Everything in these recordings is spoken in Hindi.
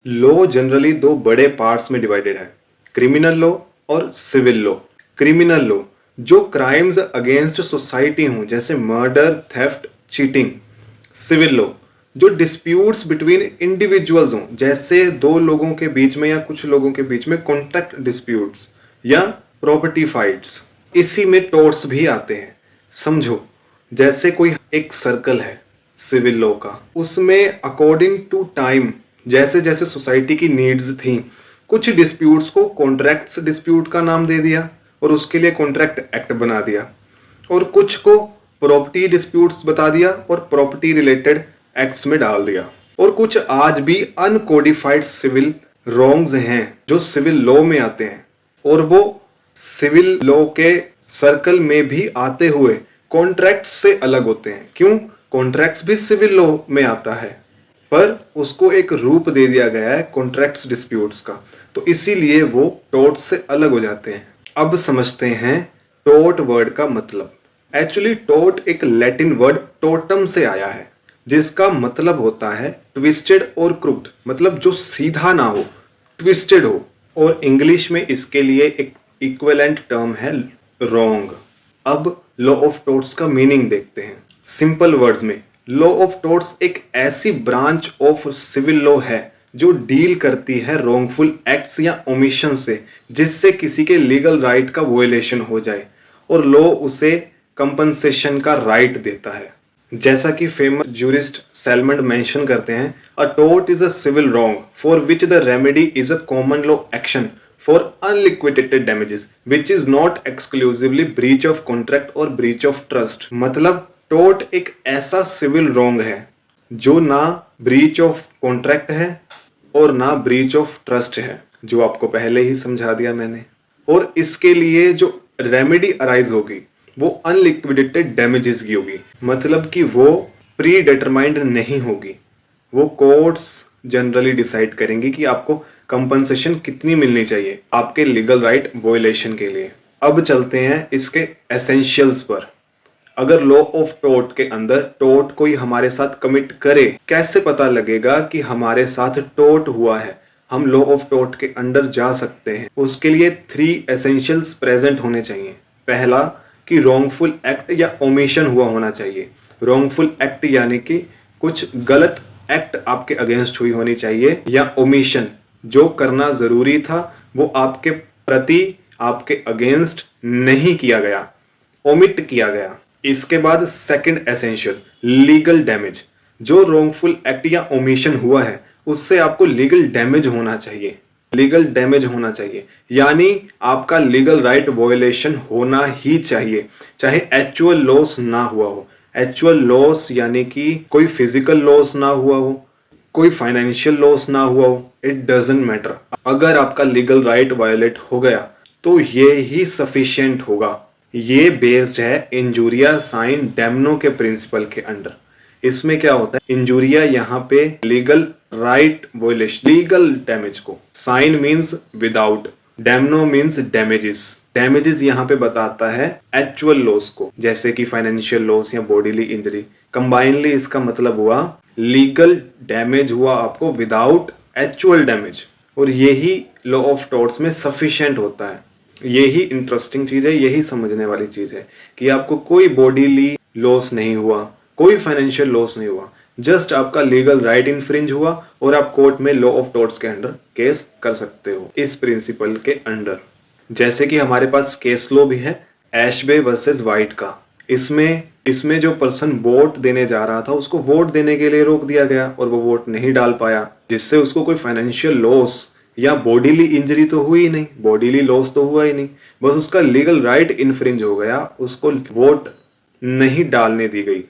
लॉ जनरली दो बड़े पार्ट्स में डिवाइडेड है, क्रिमिनल लॉ और सिविल लॉ। क्रिमिनल लॉ जो क्राइम्स अगेंस्ट सोसाइटी हों जैसे murder, theft, cheating. Civil law जो डिस्प्यूट्स बिटवीन इंडिविजुअल्स हों जैसे दो लोगों के बीच में या कुछ लोगों के बीच में कॉन्ट्रैक्ट डिस्प्यूट्स या प्रॉपर्टी फाइट्स। इसी में टॉर्ट्स भी आते हैं। समझो, जैसे कोई एक सर्कल है सिविल लॉ का, उसमें अकॉर्डिंग टू टाइम जैसे जैसे सोसाइटी की नीड्स थी, कुछ डिस्प्यूट्स को कॉन्ट्रैक्ट्स डिस्प्यूट का नाम दे दिया और उसके लिए कॉन्ट्रैक्ट एक्ट बना दिया, और कुछ को प्रॉपर्टी डिस्प्यूट्स बता दिया और प्रॉपर्टी रिलेटेड एक्ट्स में डाल दिया। और कुछ आज भी अनकोडिफाइड सिविल रॉन्ग्स हैं जो सिविल लॉ में आते हैं, और वो सिविल लॉ के सर्कल में भी आते हुए कॉन्ट्रैक्ट्स से अलग होते हैं। क्यों? कॉन्ट्रैक्ट्स भी सिविल लॉ में आता है, पर उसको एक रूप दे दिया गया है कॉन्ट्रैक्ट्स डिस्प्यूट्स का, तो इसीलिए वो टोर्ट से अलग हो जाते हैं। अब समझते हैं टोर्ट वर्ड का मतलब। एक्चुअली टोर्ट एक लैटिन वर्ड टोटम से आया है, जिसका मतलब होता है ट्विस्टेड और क्रुक्ड, मतलब जो सीधा ना हो, ट्विस्टेड हो। और इंग्लिश में इसके लिए एक इक्विवेलेंट टर्म है रॉन्ग। अब लॉ ऑफ टोर्ट्स का मीनिंग देखते हैं सिंपल वर्ड्स में। लॉ ऑफ टोर्ट्स एक ऐसी ब्रांच ऑफ सिविल लॉ है जो डील करती है रॉन्गफुल एक्ट्स या ओमिशन से, जिससे किसी के लीगल राइट का वोलेशन हो जाए और लॉ उसे कंपनसेशन का राइट देता है। जैसा कि फेमस जूरिस्ट सेलमंड मेंशन करते हैं, a tort is a civil wrong for which the remedy is a common law action for unliquidated damages which is not exclusively breach of contract और ब्रीच ऑफ ट्रस्ट। मतलब टोर्ट एक ऐसा सिविल रॉन्ग है जो ना ब्रीच ऑफ कॉन्ट्रैक्ट है और ना ब्रीच ऑफ ट्रस्ट है, जो आपको पहले ही समझा दिया मैंने। और इसके लिए जो रेमेडी अराइज होगी वो अनलिक्विडेटेड डैमेजेस की होगी, मतलब कि वो प्री डिटरमाइंड नहीं होगी। वो कोर्ट्स जनरली डिसाइड करेंगी कि आपको कंपनसेशन कितनी मिलनी चाहिए आपके लीगल राइट वोलेशन के लिए। अब चलते हैं इसके एसेंशियल्स पर। अगर लॉ ऑफ टोर्ट के अंदर टोर्ट कोई हमारे साथ कमिट करे, कैसे पता लगेगा कि हमारे साथ टोर्ट हुआ है, हम लॉ ऑफ टोर्ट के अंदर जा सकते हैं? उसके लिए 3 एसेंशियल्स प्रेजेंट होने चाहिए। पहला कि रॉन्गफुल एक्ट या ओमिशन हुआ होना चाहिए। रॉन्गफुल एक्ट यानी कि कुछ गलत एक्ट आपके अगेंस्ट हुई होनी चाहिए, या ओमिशन जो करना जरूरी था वो आपके प्रति, आपके अगेंस्ट नहीं किया गया, ओमिट किया गया। इसके बाद सेकंड एसेंशियल, लीगल डैमेज। जो रॉन्गफुल एक्ट या ओमिशन हुआ है उससे आपको लीगल डैमेज होना चाहिए। लीगल डैमेज होना चाहिए यानी आपका लीगल राइट वोलेशन होना ही चाहिए, चाहे एक्चुअल लॉस ना हुआ हो। एक्चुअल लॉस यानी कि कोई फिजिकल लॉस ना हुआ हो, कोई फाइनेंशियल लॉस ना हुआ हो, इट डजंट मैटर। अगर आपका लीगल राइट वायलेट हो गया तो ये ही सफिशिएंट होगा। ये बेस्ड है इंजूरिया साइन डैमनो के प्रिंसिपल के अंडर। इसमें क्या होता है, इंजूरिया यहाँ पे legal right violation, legal damage को, sine means without, damno means damages. Damages यहाँ पे बताता है एक्चुअल लॉस को, जैसे कि फाइनेंशियल लॉस या बॉडीली इंजरी। कंबाइनली इसका मतलब हुआ लीगल डैमेज हुआ आपको विदाउट एक्चुअल डैमेज, और यही लॉ ऑफ टॉर्ट्स में सफिशिएंट होता है। यही इंटरेस्टिंग चीज है, यही समझने वाली चीज है कि आपको कोई बॉडीली लॉस नहीं हुआ, कोई फाइनेंशियल लॉस नहीं हुआ, जस्ट आपका लीगल राइट इन्फ्रिंज हुआ और आप कोर्ट में लॉ ऑफ टॉर्ट्स के अंडर केस कर सकते हो इस प्रिंसिपल के अंडर। जैसे कि हमारे पास केस लॉ भी है एशबे वर्सेस वाइट का। इसमें जो पर्सन वोट देने जा रहा था उसको वोट देने के लिए रोक दिया गया और वो वोट नहीं डाल पाया, जिससे उसको कोई फाइनेंशियल लॉस या बॉडीली इंजरी तो हुई नहीं, बॉडीली लॉस तो हुआ ही नहीं, बस उसका लीगल राइट इन्फ्रिंज हो गया, उसको वोट नहीं डालने दी गई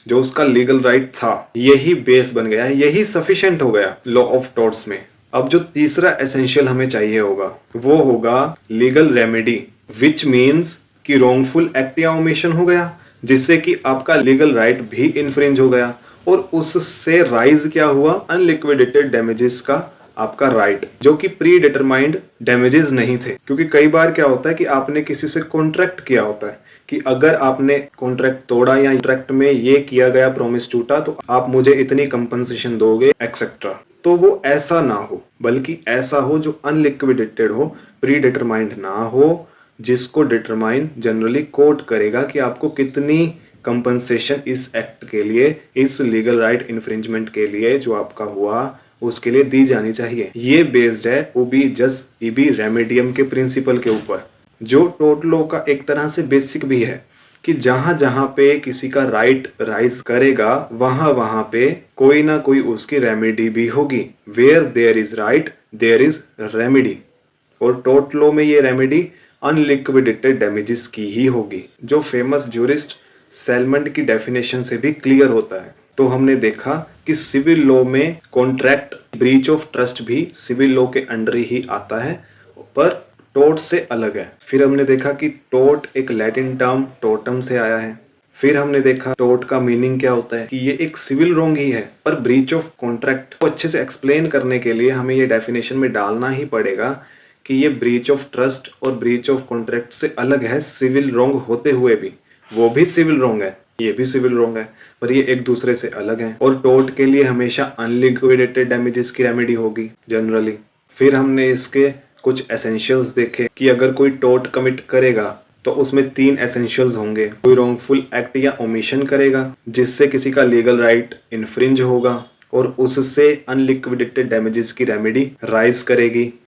जो उसका लीगल राइट था। यही बेस बन गया है, यही सफिशिएंट हो गया लॉ ऑफ टॉर्ट्स में। अब जो तीसरा एसेंशियल हमें चाहिए होगा वो होगा लीगल रेमेडी, विच मीन्स कि रॉन्गफुल एक्ट या ओमिशन हो गया जिससे कि आपका लीगल राइट भी इन्फ्रिंज हो गया, और उससे राइज क्या हुआ, अनलिक्विडेटेड डैमेजेस का आपका राइट, जो कि प्री डिटरमाइंड डैमेजेस नहीं थे। क्योंकि कई बार क्या होता है कि आपने किसी से कॉन्ट्रैक्ट किया होता है कि अगर आपने कॉन्ट्रैक्ट तोड़ा या कॉन्ट्रैक्ट में ये किया गया प्रॉमिस टूटा तो आप मुझे इतनी कंपनसेशन दोगे एक्सेट्रा। तो वो ऐसा ना हो, बल्कि ऐसा हो जो अनलिक्विडेटेड हो, प्री डिटरमाइंड ना हो, जिसको डिटरमाइन जनरली कोर्ट करेगा कि आपको कितनी कंपनसेशन इस एक्ट के लिए, इस लीगल राइट इन्फ्रिंजमेंट के लिए जो आपका हुआ उसके लिए दी जानी चाहिए। ये बेस्ड है ओबी जस इबी रेमेडियम के प्रिंसिपल के ऊपर, जो टोर्ट लॉ का एक तरह से बेसिक भी है कि जहां जहां पे किसी का राइट राइज करेगा वहां वहां पे कोई ना कोई उसकी रेमेडी भी होगी। Where there is right there is remedy, और टोर्ट लॉ में ये रेमेडी अनलिक्विडेटेड डैमेजेस की ही होगी, जो फेमस ज्यूरिस्ट सेलमंड की डेफिनेशन से भी क्लियर होता है। तो हमने देखा कि सिविल लॉ में कॉन्ट्रैक्ट ब्रीच ऑफ ट्रस्ट भी सिविल लॉ के अंडर ही आता है, पर टोर्ट से अलग है। फिर हमने देखा कि टोर्ट एक लैटिन टर्म टोर्टम से आया है। फिर हमने देखा टोर्ट का मीनिंग क्या होता है कि ये एक सिविल रॉन्ग ही है, पर ब्रीच ऑफ कॉन्ट्रैक्ट को अच्छे से एक्सप्लेन करने के लिए हमें ये डेफिनेशन में डालना ही पड़ेगा कि ये ब्रीच ऑफ ट्रस्ट और ब्रीच ऑफ कॉन्ट्रैक्ट से अलग है, सिविल रॉन्ग होते हुए भी। वो भी सिविल रॉन्ग है, ये भी सिविल रॉन्ग है, पर ये एक दूसरे से अलग है। और टोर्ट के लिए हमेशा अनलिक्विडेटेड डैमेजेस की रेमेडी होगी जनरली। फिर हमने इसके कुछ एसेंशियल्स देखे कि अगर कोई टोर्ट कमिट करेगा तो उसमें 3 एसेंशियल्स होंगे। कोई रॉन्गफुल एक्ट या ओमिशन करेगा जिससे किसी का लीगल राइट इन्फ्रिंज होगा और उससे अनलिक्विडेटेड डैमेजेस की रेमेडी राइज करेगी।